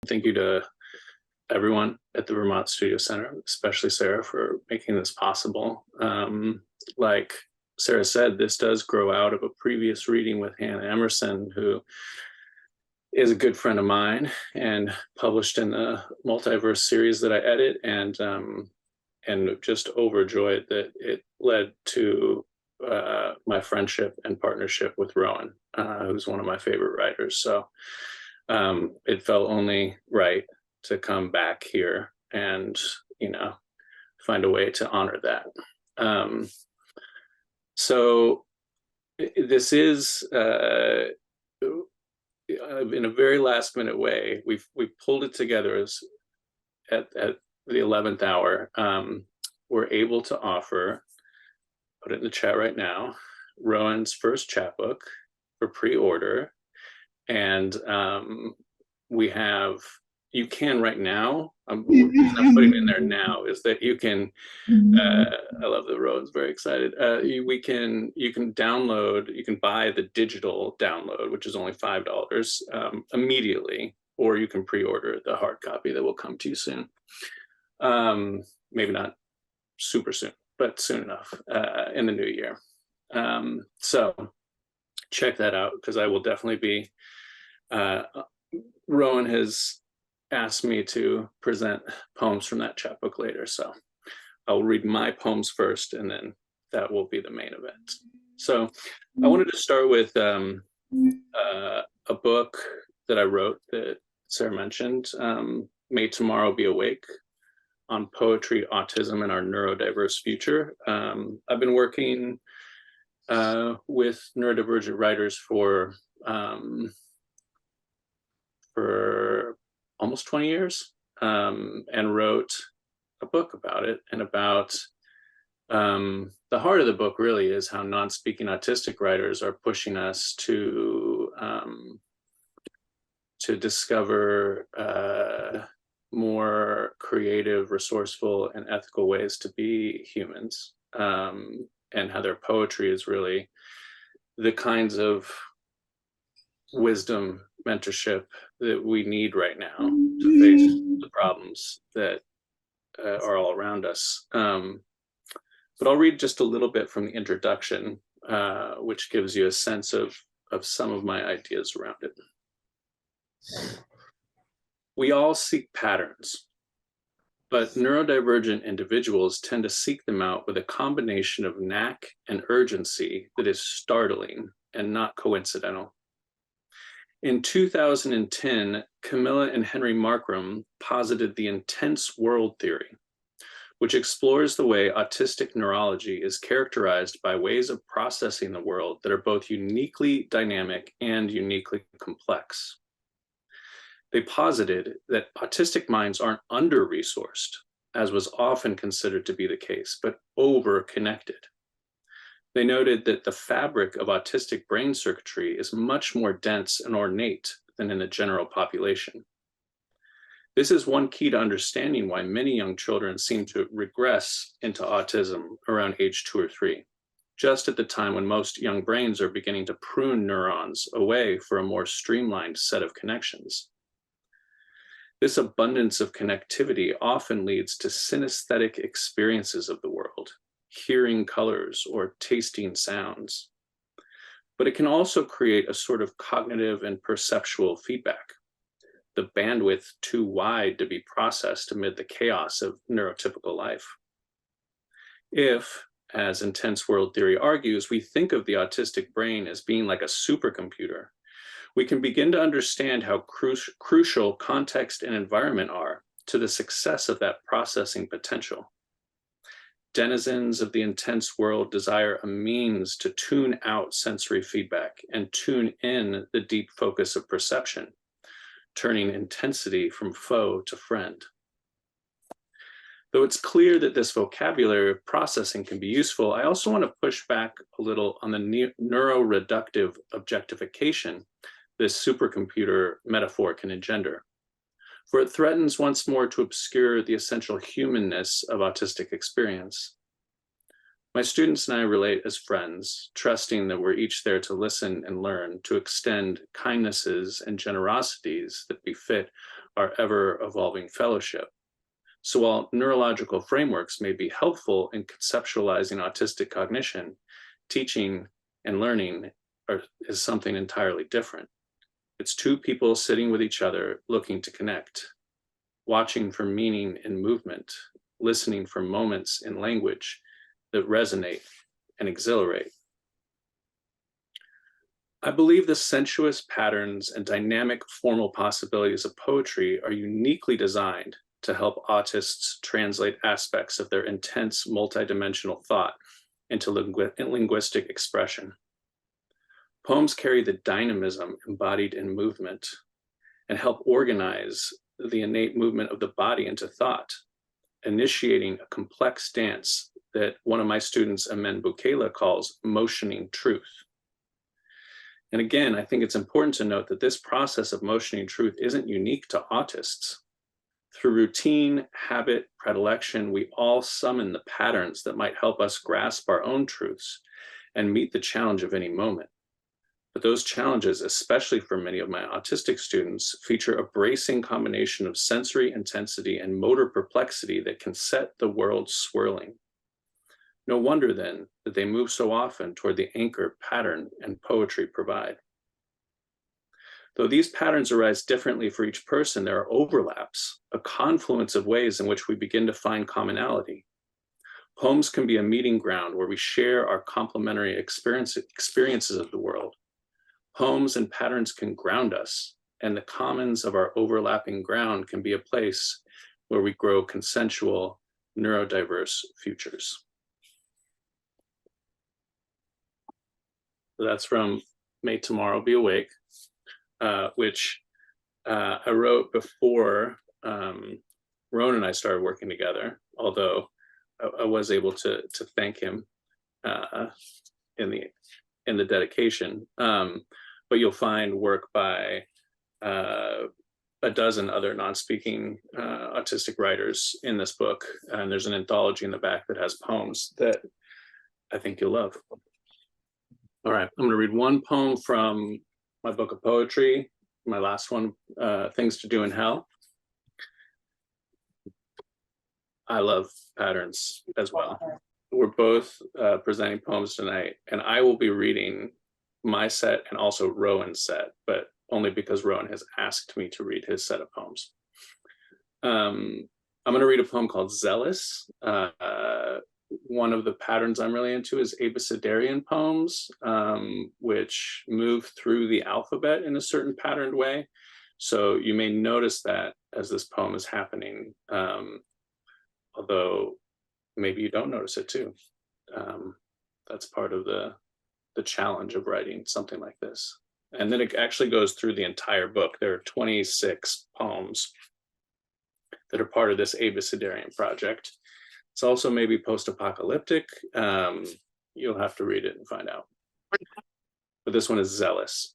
Thank you to everyone at the Vermont Studio Center, especially Sarah, for making this possible. Like Sarah said, this does grow out of a previous reading with Hannah Emerson, who is a good friend of mine and published in the Multiverse series that I edit, and just overjoyed that it led to my friendship and partnership with Rowan, who's one of my favorite writers. So it felt only right to come back here and, find a way to honor that. So this is, in a very last minute way, we pulled it together as at the 11th hour. We're able to offer, put it in the chat right now, Rowan's first chapbook for pre-order. And you can right now, I'm putting it in there now, is that you can, I love that Rowan's very excited. You can download, you can buy the digital download, which is only $5 immediately, or you can pre-order the hard copy that will come to you soon. Maybe not super soon, but soon enough in the new year. So check that out, because I will definitely be, Rowan has asked me to present poems from that chapbook later, so I'll read my poems first, and then that will be the main event. So I wanted to start with a book that I wrote that Sarah mentioned, May Tomorrow Be Awake, on poetry, autism, and our neurodiverse future. I've been working with neurodivergent writers for almost 20 years, and wrote a book about it. And about the heart of the book really is how non-speaking autistic writers are pushing us to discover more creative, resourceful, and ethical ways to be humans, and how their poetry is really the kinds of wisdom, mentorship that we need right now to face the problems that are all around us. But I'll read just a little bit from the introduction, which gives you a sense of some of my ideas around it. We all seek patterns, but neurodivergent individuals tend to seek them out with a combination of knack and urgency that is startling and not coincidental. In 2010, Camilla and Henry Markram posited the intense world theory, which explores the way autistic neurology is characterized by ways of processing the world that are both uniquely dynamic and uniquely complex. They posited that autistic minds aren't under-resourced, as was often considered to be the case, but over-connected. They noted that the fabric of autistic brain circuitry is much more dense and ornate than in the general population. This is one key to understanding why many young children seem to regress into autism around age 2 or 3, just at the time when most young brains are beginning to prune neurons away for a more streamlined set of connections. This abundance of connectivity often leads to synesthetic experiences of the world, hearing colors or tasting sounds. But it can also create a sort of cognitive and perceptual feedback, the bandwidth too wide to be processed amid the chaos of neurotypical life. If, as intense world theory argues, we think of the autistic brain as being like a supercomputer, we can begin to understand how crucial context and environment are to the success of that processing potential. Denizens of the intense world desire a means to tune out sensory feedback and tune in the deep focus of perception, turning intensity from foe to friend. Though it's clear that this vocabulary of processing can be useful, I also want to push back a little on the neuroreductive objectification this supercomputer metaphor can engender, for it threatens once more to obscure the essential humanness of autistic experience. My students and I relate as friends, trusting that we're each there to listen and learn, to extend kindnesses and generosities that befit our ever-evolving fellowship. So while neurological frameworks may be helpful in conceptualizing autistic cognition, teaching and learning is something entirely different. It's two people sitting with each other, looking to connect, watching for meaning in movement, listening for moments in language that resonate and exhilarate. I believe the sensuous patterns and dynamic formal possibilities of poetry are uniquely designed to help autists translate aspects of their intense multidimensional thought into linguistic expression. Poems carry the dynamism embodied in movement and help organize the innate movement of the body into thought, initiating a complex dance that one of my students, Amen Bukela, calls motioning truth. And again, I think it's important to note that this process of motioning truth isn't unique to autists. Through routine, habit, predilection, we all summon the patterns that might help us grasp our own truths and meet the challenge of any moment. But those challenges, especially for many of my autistic students, feature a bracing combination of sensory intensity and motor perplexity that can set the world swirling. No wonder then that they move so often toward the anchor pattern and poetry provide. Though these patterns arise differently for each person, there are overlaps, a confluence of ways in which we begin to find commonality. Poems can be a meeting ground where we share our complementary experiences of the world. Poems and patterns can ground us, and the commons of our overlapping ground can be a place where we grow consensual, neurodiverse futures. So that's from May Tomorrow Be Awake, which I wrote before Rowan and I started working together, although I was able to thank him in the dedication. But you'll find work by a dozen other non-speaking autistic writers in this book, and there's an anthology in the back that has poems that I think you'll love. All right, I'm gonna read one poem from my book of poetry, my last one, Things to Do in Hell. I love patterns as well. We're both presenting poems tonight, and I will be reading my set and also Rowan's set, but only because Rowan has asked me to read his set of poems. I'm going to read a poem called Zealous. One of the patterns I'm really into is abecedarian poems, which move through the alphabet in a certain patterned way. So you may notice that as this poem is happening, although maybe you don't notice it too. That's part of the challenge of writing something like this. And then it actually goes through the entire book. There are 26 poems that are part of this abecedarian project. It's also maybe post-apocalyptic. You'll have to read it and find out. But this one is Zealous.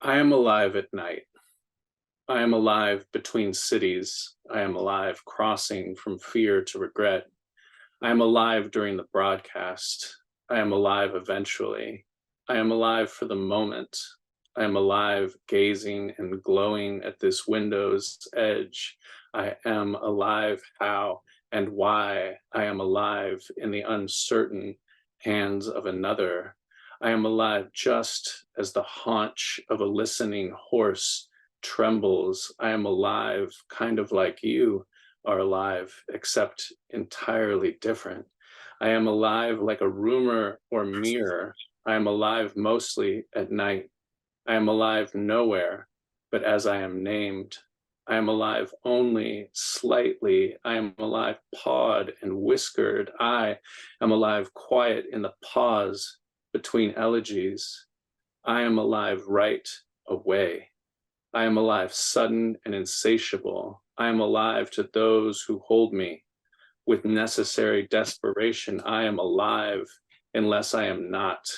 I am alive at night. I am alive between cities. I am alive crossing from fear to regret. I am alive during the broadcast. I am alive eventually. I am alive for the moment. I am alive gazing and glowing at this window's edge. I am alive how and why. I am alive in the uncertain hands of another. I am alive just as the haunch of a listening horse trembles. I am alive kind of like you are alive, except entirely different. I am alive like a rumor or mirror. I am alive mostly at night. I am alive nowhere, but as I am named. I am alive only slightly. I am alive pawed and whiskered. I am alive quiet in the pause between elegies. I am alive right away. I am alive sudden and insatiable. I am alive to those who hold me. With necessary desperation, I am alive unless I am not.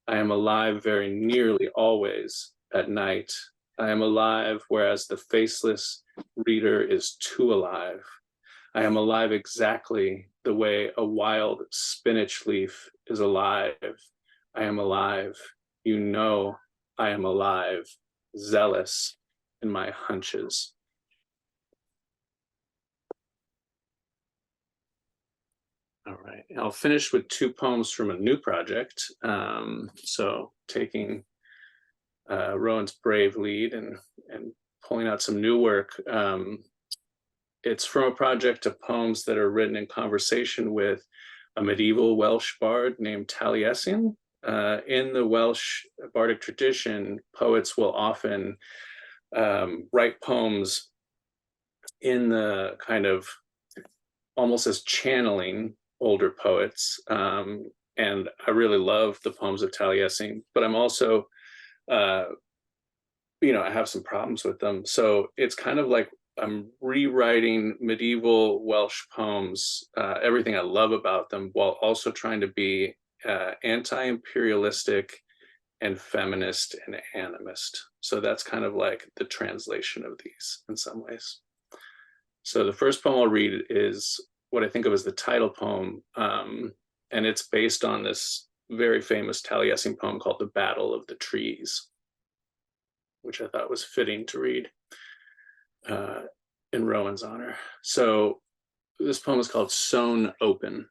I am alive very nearly always at night. I am alive, whereas the faceless reader is too alive. I am alive exactly the way a wild spinach leaf is alive. I am alive. You know I am alive. Zealous. in my hunches. All right, I'll finish with 2 poems from a new project. So taking Rowan's brave lead and pulling out some new work. It's from a project of poems that are written in conversation with a medieval Welsh bard named Taliesin. In the Welsh bardic tradition, poets will often write poems in the kind of almost as channeling older poets. And I really love the poems of Taliesin, but I'm also, I have some problems with them. So it's kind of like I'm rewriting medieval Welsh poems, everything I love about them, while also trying to be anti-imperialistic and feminist and animist. So that's kind of like the translation of these in some ways. So the first poem I'll read is what I think of as the title poem, and it's based on this very famous Taliesin poem called The Battle of the Trees, which I thought was fitting to read in Rowan's honor. So this poem is called Sown Open.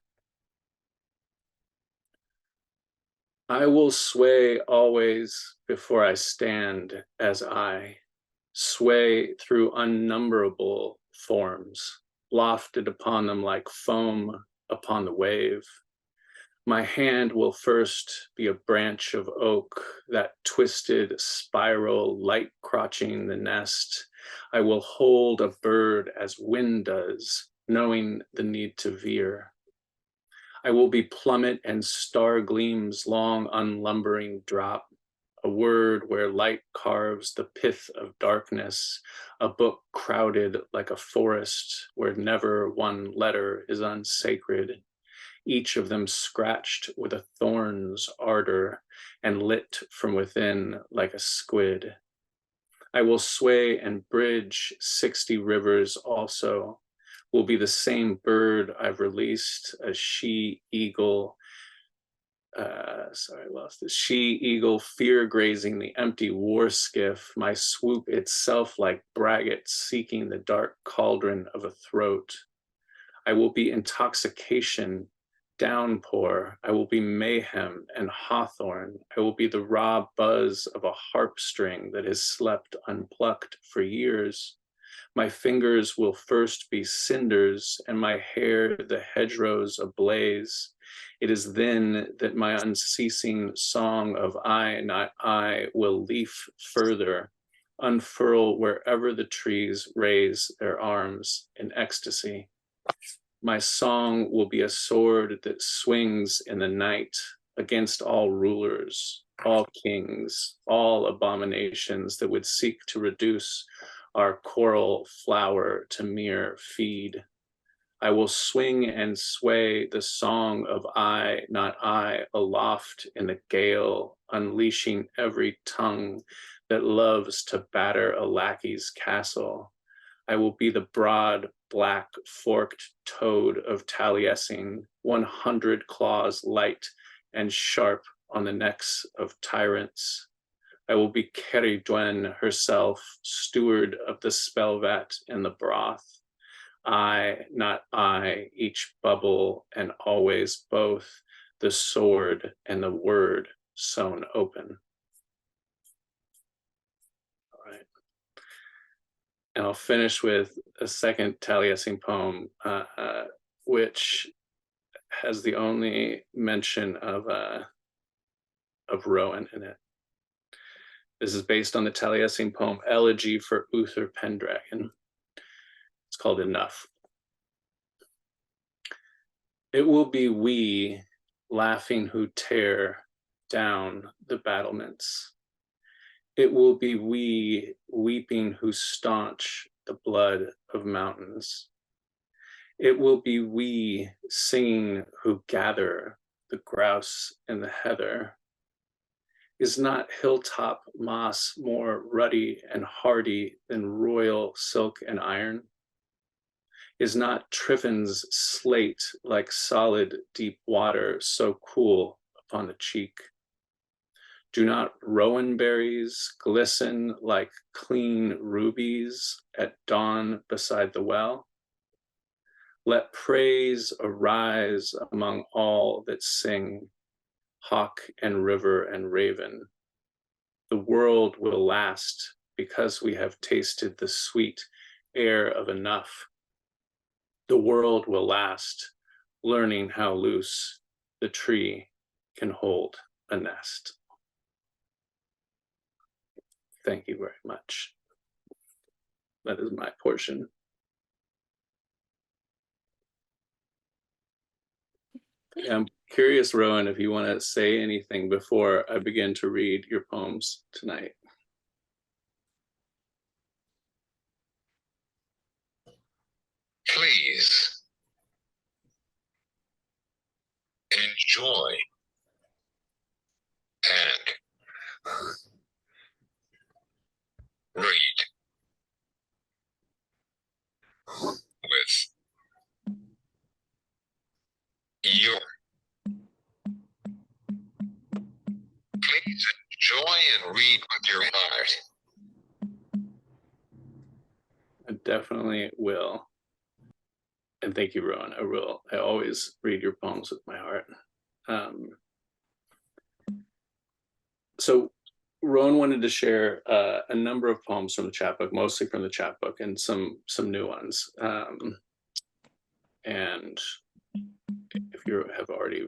I will sway always before I stand as I sway through unnumberable forms, lofted upon them like foam upon the wave. My hand will first be a branch of oak, that twisted spiral light crotching the nest. I will hold a bird as wind does, knowing the need to veer. I will be plummet and star gleams long unlumbering drop, a word where light carves the pith of darkness, a book crowded like a forest where never one letter is unsacred, each of them scratched with a thorn's ardor and lit from within like a squid. I will sway and bridge 60 rivers also, will be the same bird I've released, a she-eagle, she-eagle fear grazing the empty war skiff, my swoop itself like braggot seeking the dark cauldron of a throat. I will be intoxication, downpour. I will be mayhem and hawthorn. I will be the raw buzz of a harp string that has slept unplucked for years. My fingers will first be cinders, and my hair the hedgerows ablaze. It is then that my unceasing song of I, not I, will leaf further, unfurl wherever the trees raise their arms in ecstasy. My song will be a sword that swings in the night against all rulers, all kings, all abominations that would seek to reduce our coral flower to mere feed. I will swing and sway the song of I, not I, aloft in the gale, unleashing every tongue that loves to batter a lackey's castle. I will be the broad, black, forked toad of Taliesin, 100 claws light and sharp on the necks of tyrants. I will be Ceridwen herself, steward of the spellvat and the broth. I, not I, each bubble and always both, the sword and the word sown open. All right. And I'll finish with a second Taliesin poem, which has the only mention of Rowan in it. This is based on the Taliesin poem Elegy for Uther Pendragon. It's called Enough. It will be we laughing who tear down the battlements. It will be we weeping who staunch the blood of mountains. It will be we singing who gather the grouse and the heather. Is not hilltop moss more ruddy and hardy than royal silk and iron? Is not Triffin's slate like solid deep water so cool upon the cheek? Do not Rowan berries glisten like clean rubies at dawn beside the well? Let praise arise among all that sing, hawk and river and raven. The world will last because we have tasted the sweet air of enough. The world will last, learning how loose the tree can hold a nest. Thank you very much. That is my portion. I'm curious, Rowan, if you want to say anything before I begin to read your poems tonight. Please enjoy and read with your. Please enjoy and read with your heart. I definitely will. And thank you, Rowan. I will. I always read your poems with my heart. So Rowan wanted to share a number of poems from the chapbook, mostly from the chapbook, and some new ones. And if you have already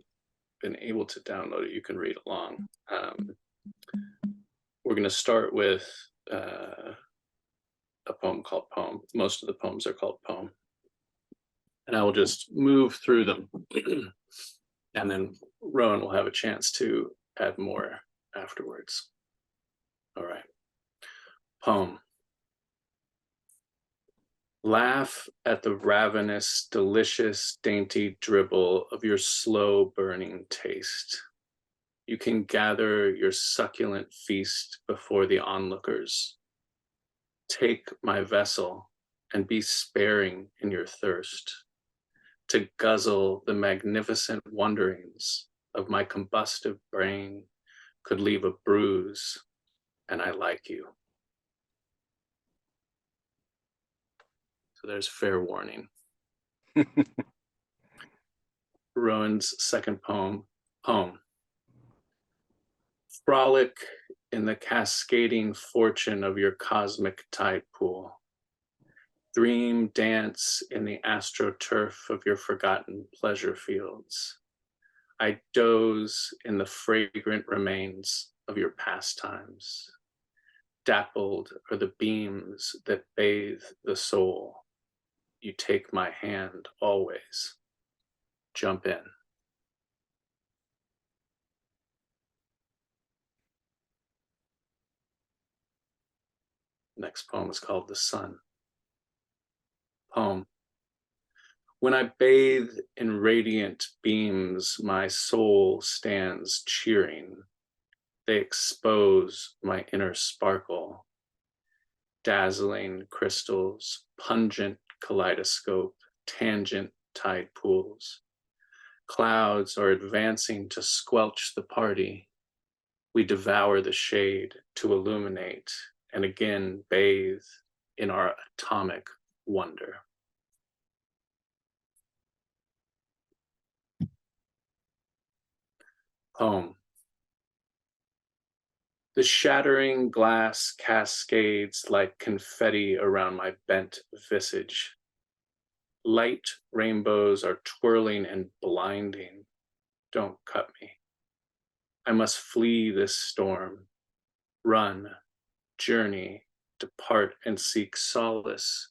been able to download it, you can read along. We're going to start with a poem called Poem. Most of the poems are called Poem. And I will just move through them. And then Rowan will have a chance to add more afterwards. All right. Poem. Laugh at the ravenous, delicious, dainty dribble of your slow burning taste. You can gather your succulent feast before the onlookers. Take my vessel and be sparing in your thirst, to guzzle the magnificent wonderings of my combustive brain could leave a bruise, and I like you. So there's fair warning. Rowan's second poem. Frolic in the cascading fortune of your cosmic tide pool. Dream dance in the astroturf of your forgotten pleasure fields. I doze in the fragrant remains of your pastimes. Dappled are the beams that bathe the soul. You take my hand always. Jump in. Next poem is called The Sun. Poem. When I bathe in radiant beams, my soul stands cheering. They expose my inner sparkle. Dazzling crystals, pungent kaleidoscope, tangent tide pools. Clouds are advancing to squelch the party. We devour the shade to illuminate and again bathe in our atomic wonder. Poem. The shattering glass cascades like confetti around my bent visage. Light rainbows are twirling and blinding. Don't cut me. I must flee this storm, run, journey, depart and seek solace.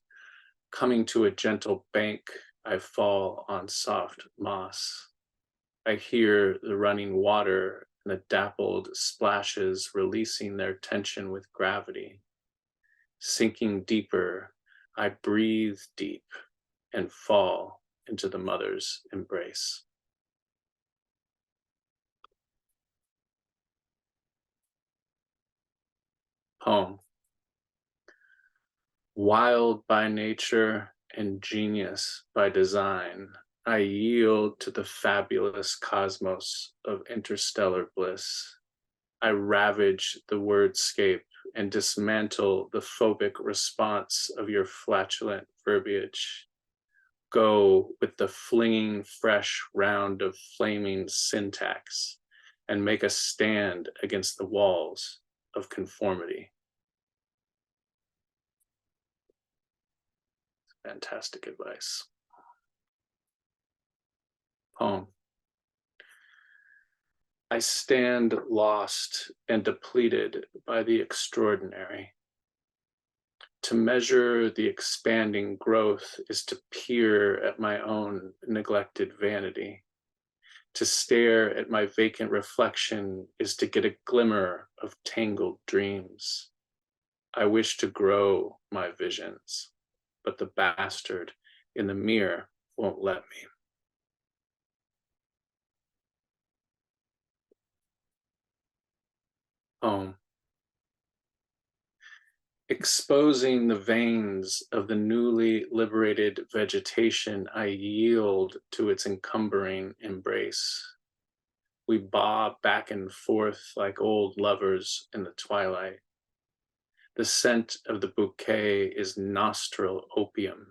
Coming to a gentle bank, I fall on soft moss. I hear the running water and the dappled splashes releasing their tension with gravity. Sinking deeper, I breathe deep and fall into the mother's embrace. Poem. Wild by nature and genius by design, I yield to the fabulous cosmos of interstellar bliss. I ravage the wordscape and dismantle the phobic response of your flatulent verbiage. Go with the flinging fresh round of flaming syntax and make a stand against the walls of conformity. Fantastic advice. Poem. I stand lost and depleted by the extraordinary. To measure the expanding growth is to peer at my own neglected vanity. To stare at my vacant reflection is to get a glimmer of tangled dreams. I wish to grow my visions, but the bastard in the mirror won't let me. Poem. Exposing the veins of the newly liberated vegetation, I yield to its encumbering embrace. We bob back and forth like old lovers in the twilight. The scent of the bouquet is nostril opium,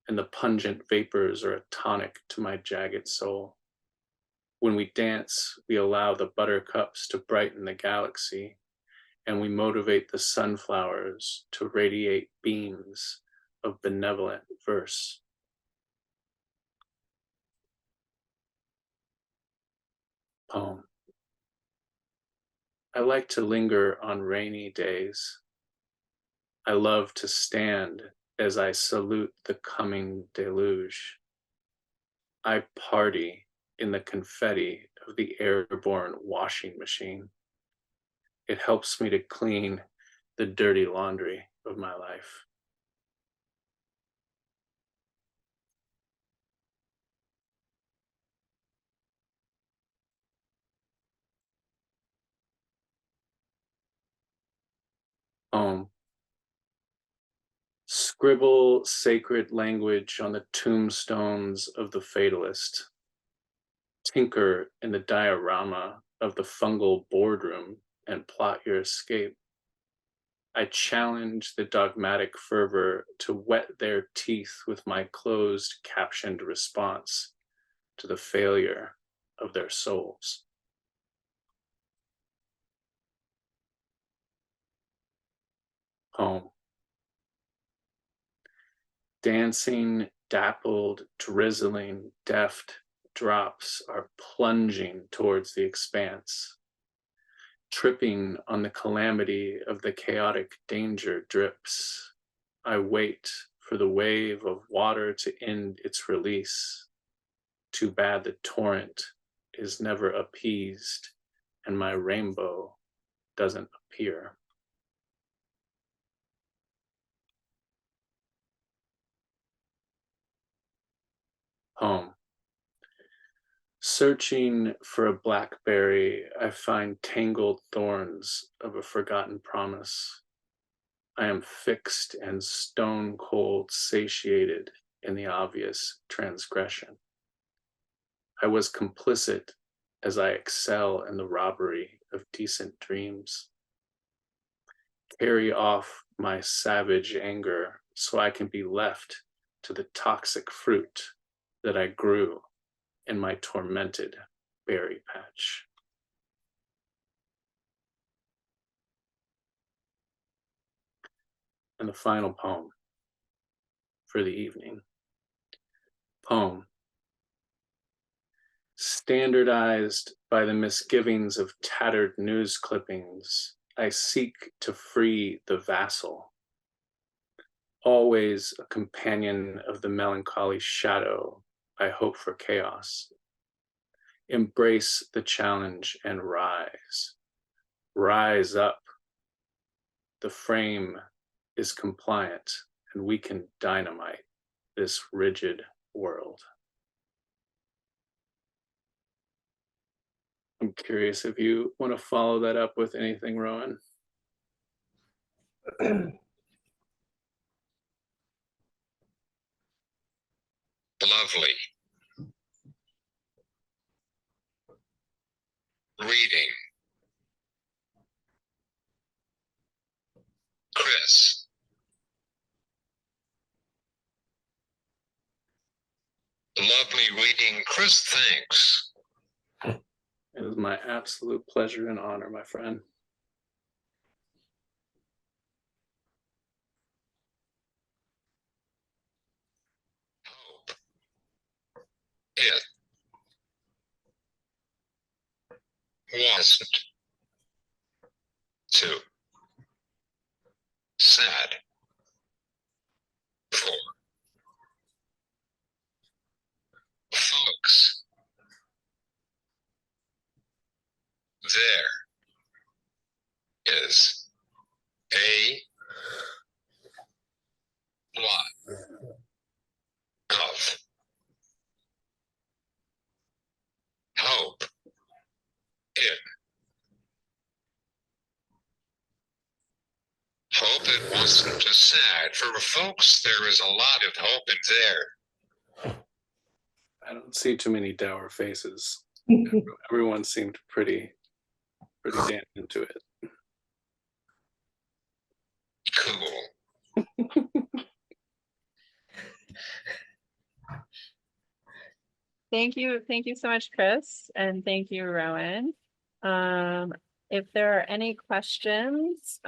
and the pungent vapors are a tonic to my jagged soul. When we dance, we allow the buttercups to brighten the galaxy, and we motivate the sunflowers to radiate beams of benevolent verse. Poem. I like to linger on rainy days. I love to stand as I salute the coming deluge. I party in the confetti of the airborne washing machine. It helps me to clean the dirty laundry of my life. Poem. Scribble sacred language on the tombstones of the fatalist. Tinker in the diorama of the fungal boardroom and plot your escape. I challenge the dogmatic fervor to wet their teeth with my closed captioned response to the failure of their souls. Poem. Dancing, dappled, drizzling, deft drops are plunging towards the expanse. Tripping on the calamity of the chaotic danger drips. I wait for the wave of water to end its release. Too bad the torrent is never appeased and my rainbow doesn't appear. Poem. Searching for a blackberry, I find tangled thorns of a forgotten promise. I am fixed and stone cold satiated in the obvious transgression. I was complicit as I excel in the robbery of decent dreams. Carry off my savage anger so I can be left to the toxic fruit that I grew in my tormented berry patch. And the final poem for the evening. Poem. Standardized by the misgivings of tattered news clippings, I seek to free the vassal. Always a companion of the melancholy shadow, I hope for chaos. Embrace the challenge and rise. Rise up. The frame is compliant and we can dynamite this rigid world. I'm curious if you want to follow that up with anything, Rowan. Lovely. Reading lovely reading. Chris, thanks. It is my absolute pleasure and honor, my friend. Hope. It wasn't too sad for folks. There is a lot of hope in. Hope it wasn't just sad. For folks, there is a lot of hope in there. I don't see too many dour faces. Everyone seemed pretty damn into it. Cool. Thank you so much, Chris, and thank you, Rowan. If there are any questions,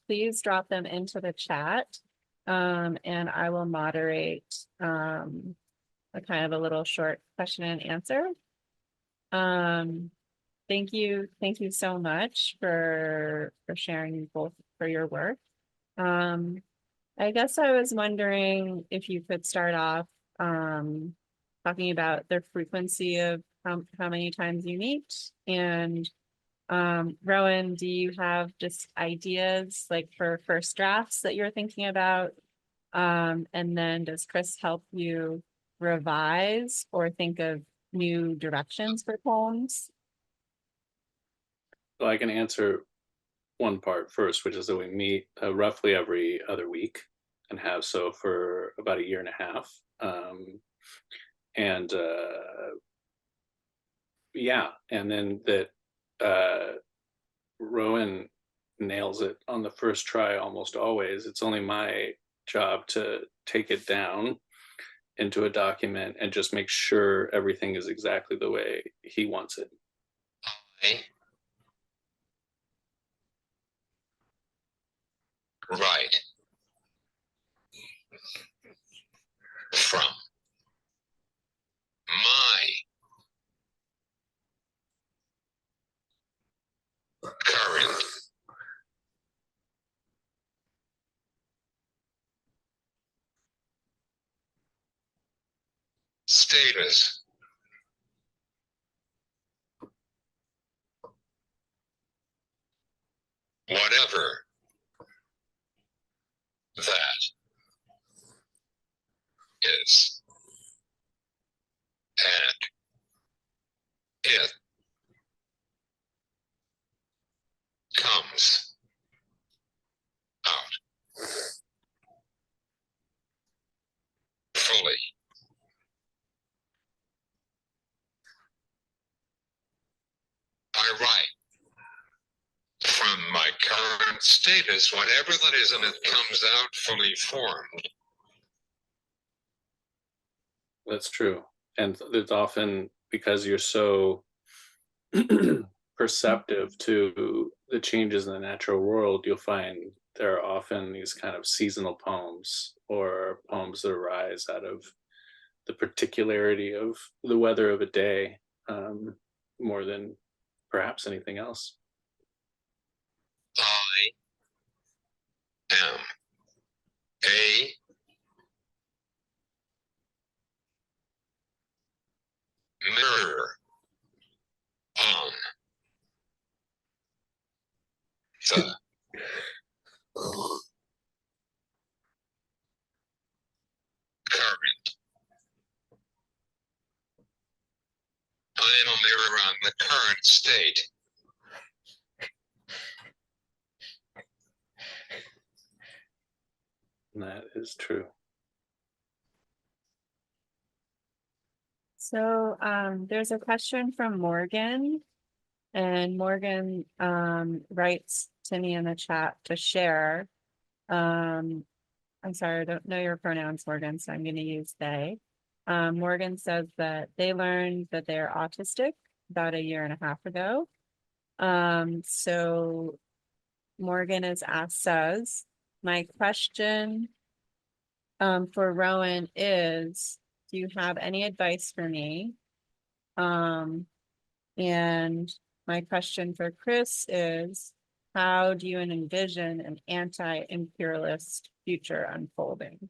please drop them into the chat, and I will moderate a kind of a little short question and answer. Thank you so much for sharing both for your work. I guess I was wondering if you could start off talking about the frequency of how many times you meet, and Rowan, do you have just ideas like for first drafts that you're thinking about? And then does Chris help you revise or think of new directions for poems? So I can answer one part first, which is that we meet roughly every other week and have so for about a year and a half. Yeah, and then that Rowan nails it on the first try almost always. It's only my job to take it down into a document and just make sure everything is exactly the way he wants it. Right. From my current status. Whatever that is. And it comes out fully. I write from my current status, whatever that is, and it comes out fully formed. That's true. And it's often because you're so perceptive to the changes in the natural world, you'll find there are often these kind of seasonal poems or poems that arise out of the particularity of the weather of a day, more than perhaps anything else. I am a mirror on the current. I am a mirror on the current state. And that is true. So there's a question from Morgan, and Morgan writes to me in the chat to share. I'm sorry, I don't know your pronouns, Morgan, so I'm going to use they. Morgan says that they learned that they're autistic about 1.5 years ago. So Morgan says, my question for Rowan is, do you have any advice for me? And my question for Chris is, how do you envision an anti-imperialist future unfolding?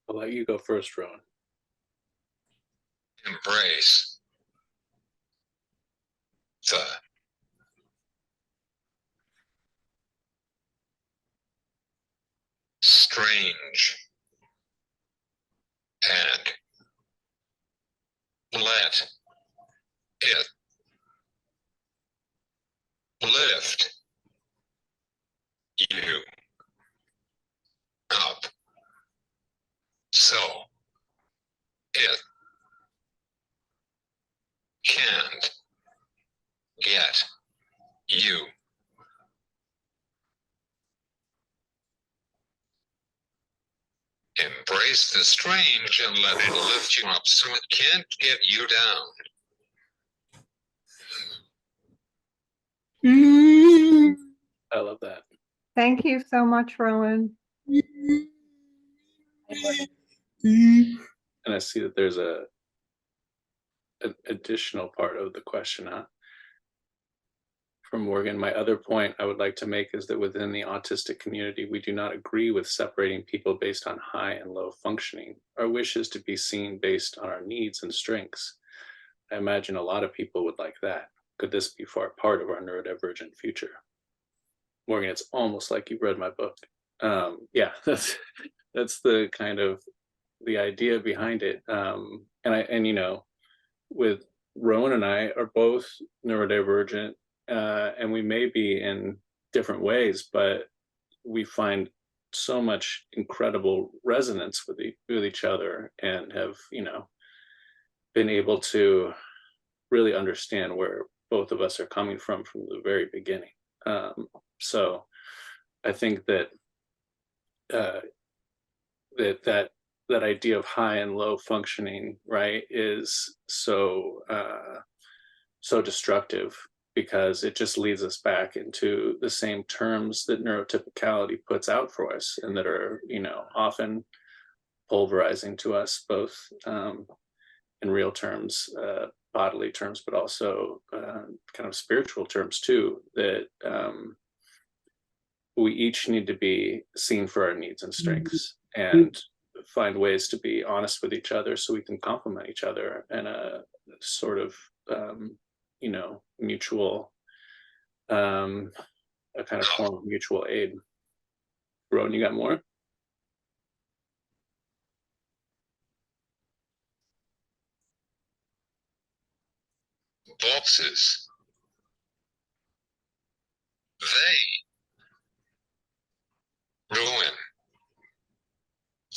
I'll let you go first, Rowan. Embrace the strange and let it lift you up so it can't get you. Embrace the strange and let it lift you up so it can't get you down. I love that. Thank you so much, Rowan. And I see that there's an additional part of the question from Morgan. My other point I would like to make is that within the autistic community, we do not agree with separating people based on high and low functioning. Our wish is to be seen based on our needs and strengths. I imagine a lot of people would like that. Could this be part of our neurodivergent future? Morgan, it's almost like you've read my book. Yeah, that's the kind of the idea behind it. And you know, with Rowan and I are both neurodivergent, and we may be in different ways, but we find so much incredible resonance with each other, and have, you know, been able to really understand where both of us are coming from the very beginning. So I think that that idea of high and low functioning, right, is so destructive, because it just leads us back into the same terms that neurotypicality puts out for us, and that are, you know, often pulverizing to us, both in real terms, bodily terms, but also kind of spiritual terms too, that we each need to be seen for our needs and strengths, and find ways to be honest with each other so we can complement each other in a sort of you know, mutual, a kind of form of mutual aid. Rowan, you got more? Boxes. They ruin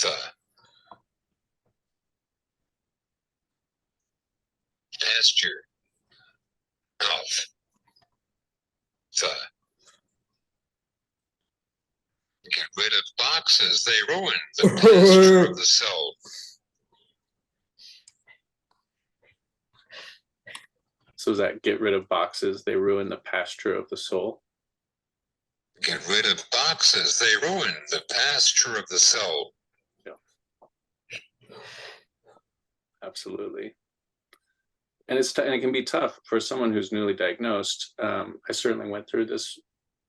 the pasture of the. Get rid of boxes. They ruin the pasture of the soul. So is that get rid of boxes, they ruin the pasture of the soul? Get rid of boxes. They ruin the pasture of the soul. Yeah. Absolutely. And and it can be tough for someone who's newly diagnosed. I certainly went through this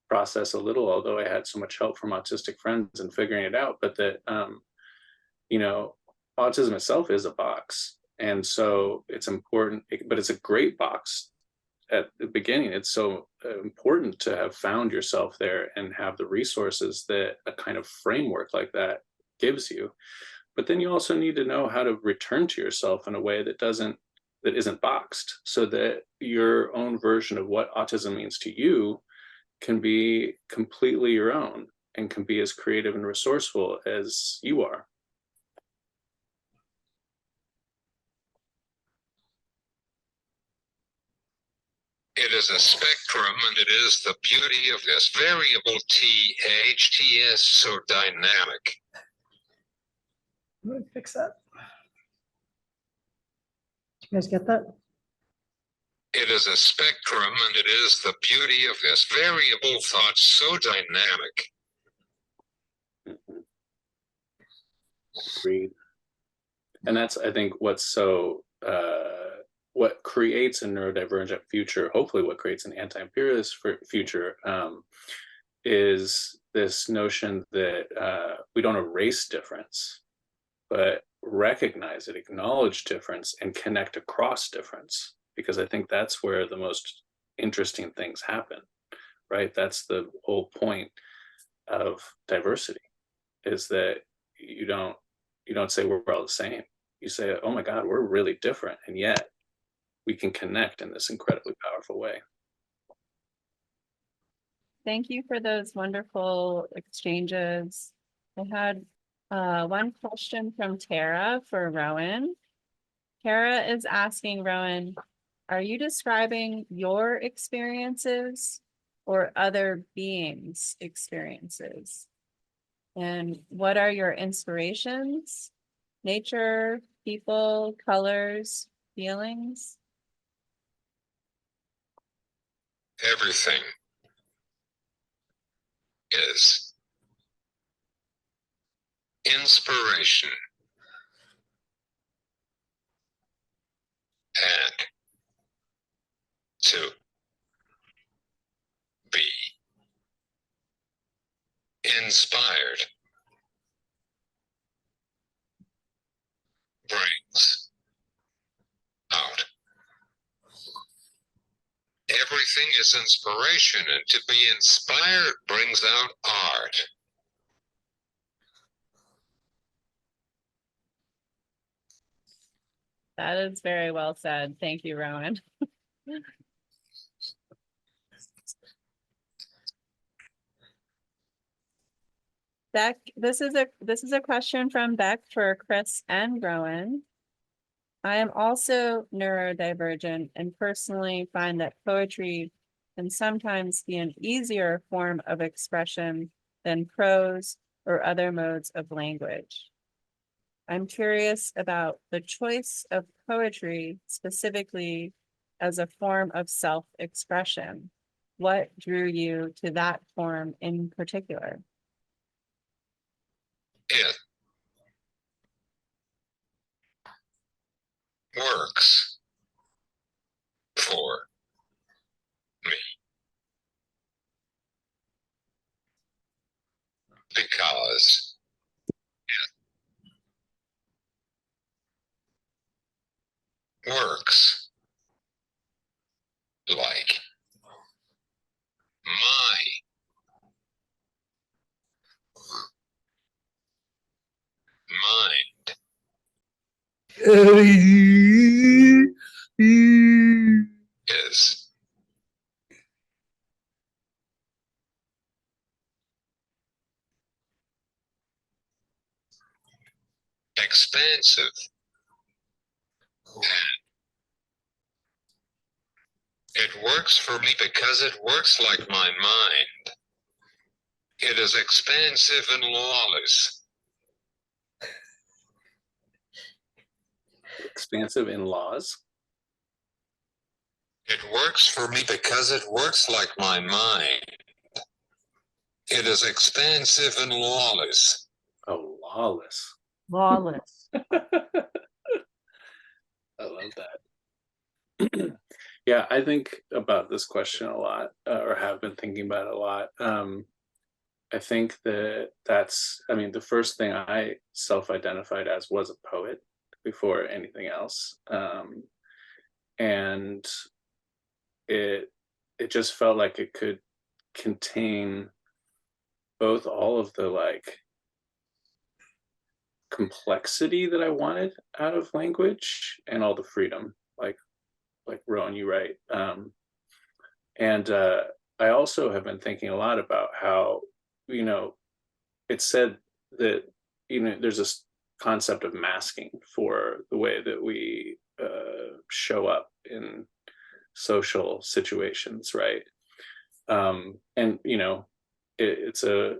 process a little, although I had so much help from autistic friends in figuring it out. But that, you know, autism itself is a box. And so it's important, but it's a great box at the beginning. It's so important to have found yourself there and have the resources that a kind of framework like that gives you. But then you also need to know how to return to yourself in a way that isn't boxed, so that your own version of what autism means to you can be completely your own, and can be as creative and resourceful as you are. It is a spectrum, and it is the beauty of this variable T, H, T is so dynamic. Let me fix that. Did you guys get that? It is a spectrum, and it is the beauty of this variable thought, so dynamic. Agreed. And that's, I think, what's so what creates a neurodivergent future, hopefully what creates an anti-imperialist future, is this notion that we don't erase difference, but recognize it, acknowledge difference, and connect across difference. Because I think that's where the most interesting things happen, right? That's the whole point of diversity, is that you don't say we're all the same. You say, oh my God, we're really different, and yet we can connect in this incredibly powerful way. Thank you for those wonderful exchanges. I had one question from Tara for Rowan. Tara is asking Rowan, are you describing your experiences or other beings' experiences? And what are your inspirations? Nature, people, colors, feelings? Everything is inspiration and to be inspired brings out. Everything is inspiration, and to be inspired brings out art. That is very well said. Thank you, Rowan. Beck, this is a question from Beck for Chris and Rowan. I am also neurodivergent and personally find that poetry can sometimes be an easier form of expression than prose or other modes of language. I'm curious about the choice of poetry specifically as a form of self-expression. What drew you to that form in particular? It works for me because it works like my mind is expansive and it works for me because it works like my mind. It is expansive and lawless. Expansive in laws. It works for me because it works like my mind. It is expansive and lawless. Oh, lawless. Lawless. I love that. Yeah, I think about this question a lot, or have been thinking about it a lot. I think that's, I mean, the first thing I self-identified as was a poet before anything else. And it just felt like it could contain both all of the like complexity that I wanted out of language and all the freedom, like Rowan, you write. And I also have been thinking a lot about how, you know, it's said that, you know, there's this concept of masking for the way that we show up in social situations, right? And, you know, it's to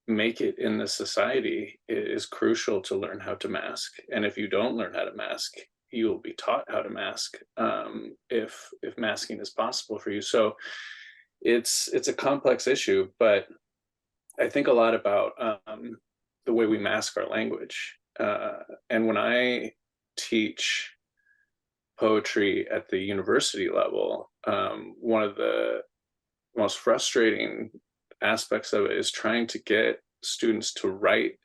make it in this society, it is crucial to learn how to mask. And if you don't learn how to mask, you will be taught how to mask, if masking is possible for you. So it's a complex issue, but I think a lot about the way we mask our language. And when I teach poetry at the university level, one of the most frustrating aspects of it is trying to get students to write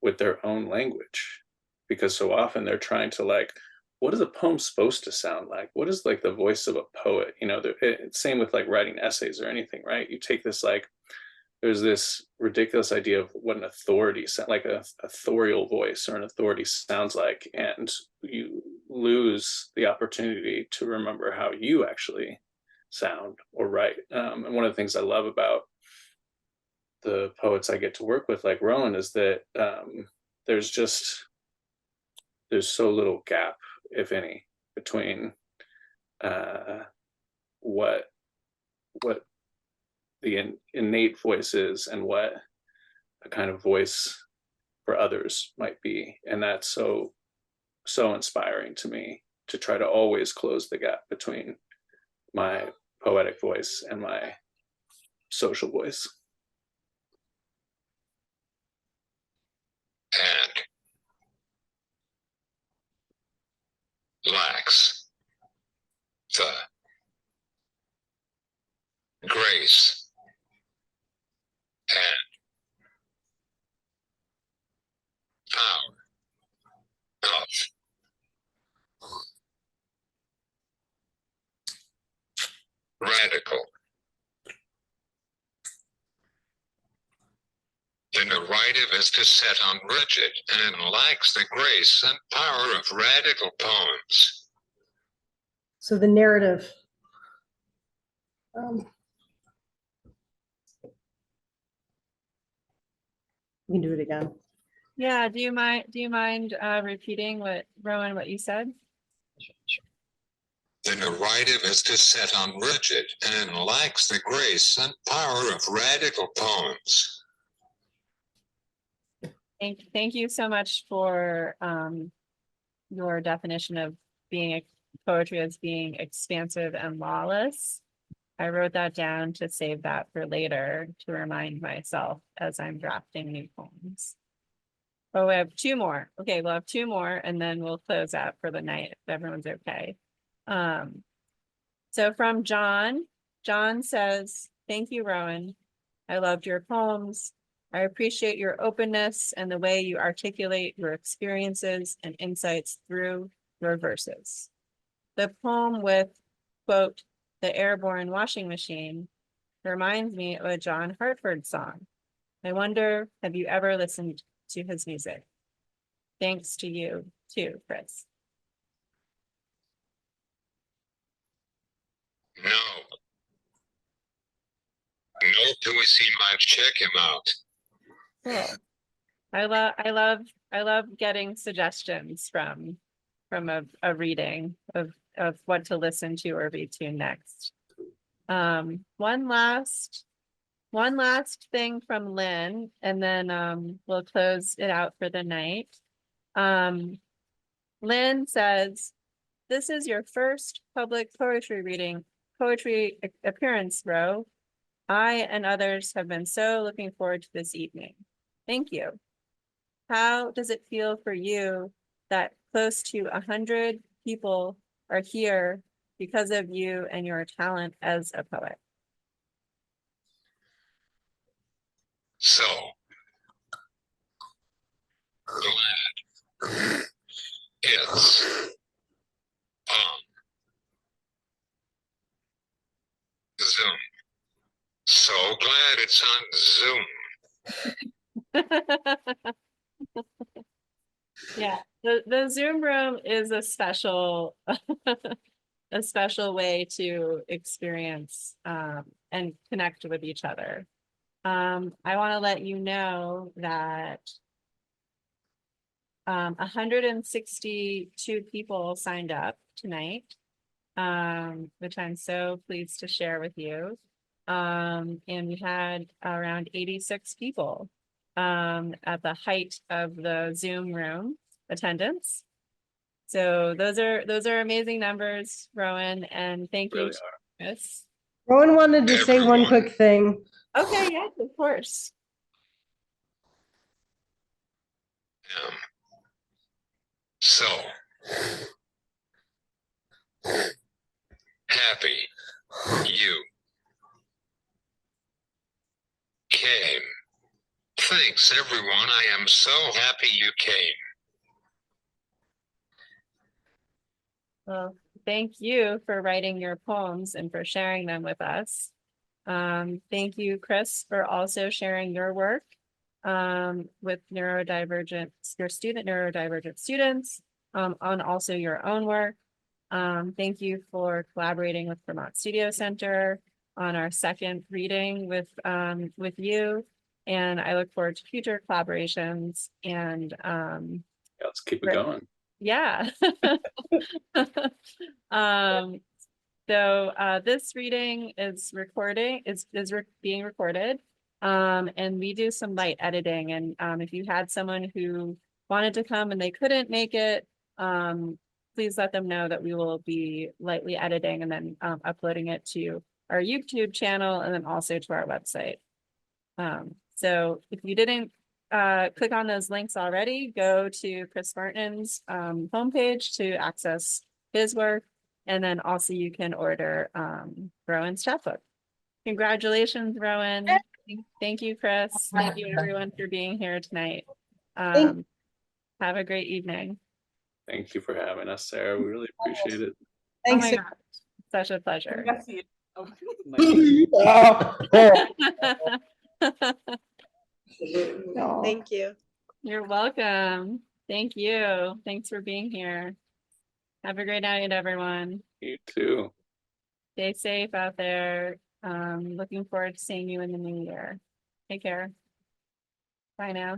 with their own language, because so often they're trying to, like, what is a poem supposed to sound like? What is like the voice of a poet? You know, same with like writing essays or anything, right? You take this, like, there's this ridiculous idea of what an authority, like a authorial voice or an authority sounds like, and you lose the opportunity to remember how you actually sound or write. And one of the things I love about the poets I get to work with, like Rowan, is that there's so little gap, if any, between what the innate voice is and what a kind of voice for others might be. And that's so inspiring to me, to try to always close the gap between my poetic voice and my social voice. And lacks the grace and power of radical. The narrative is to set on rigid and lacks the grace and power of radical poems. So the narrative. You can do it again. Yeah, do you mind repeating what you said? The narrative is to set on rigid and lacks the grace and power of radical poems. Thank you so much for your definition of poetry as being expansive and lawless. I wrote that down to save that for later, to remind myself as I'm drafting new poems. Oh, we have two more. Okay, we'll have two more and then we'll close out for the night if everyone's okay. So from John says, "Thank you, Rowan. I loved your poems. I appreciate your openness and the way you articulate your experiences and insights through your verses. The poem with, quote, the airborne washing machine reminds me of a John Hartford song. I wonder, have you ever listened to his music? Thanks to you too, Chris." No. No, till we see Mike, check him out. Cool. I love getting suggestions from a reading of what to listen to or read to next. One last thing from Lynn, and then we'll close it out for the night. Lynn says, "This is your first public poetry appearance, Ro. I and others have been so looking forward to this evening. Thank you. How does it feel for you that close to 100 people are here because of you and your talent as a poet?" So glad it's on Zoom. So glad it's on Zoom. Yeah, the Zoom room is a special a special way to experience and connect with each other. I want to let you know that 162 people signed up tonight, which I'm so pleased to share with you. And we had around 86 people at the height of the Zoom room attendance. So those are amazing numbers, Rowan, and thank you, Really are. Chris. Rowan wanted to say one Everyone. quick thing. Okay, yes, of course. So happy you came. Thanks, everyone. I am so happy you came. Well, thank you for writing your poems and for sharing them with us. Thank you, Chris, for also sharing your work with neurodivergent, your student neurodivergent students, on also your own work. Thank you for collaborating with Vermont Studio Center on our second reading with you. And I look forward to future collaborations and Yeah, let's keep it Right. going. yeah. So this reading is being recorded. And we do some light editing. And if you had someone who wanted to come and they couldn't make it, please let them know that we will be lightly editing and then uploading it to our YouTube channel and then also to our website. So if you didn't click on those links already, go to Chris Martin's homepage to access his work. And then also you can order Rowan's chapbook. Congratulations, Rowan. Thank you, Chris. Thank you everyone for being here tonight. Have a great evening. Thank you for having us, Sarah. We really appreciate it. Oh Thanks. my God, such a pleasure. Oh. Thank you. You're welcome. Thank you. Thanks for being here. Have a great night, everyone. You too. Stay safe out there. Looking forward to seeing you in the new year. Take care. Bye now.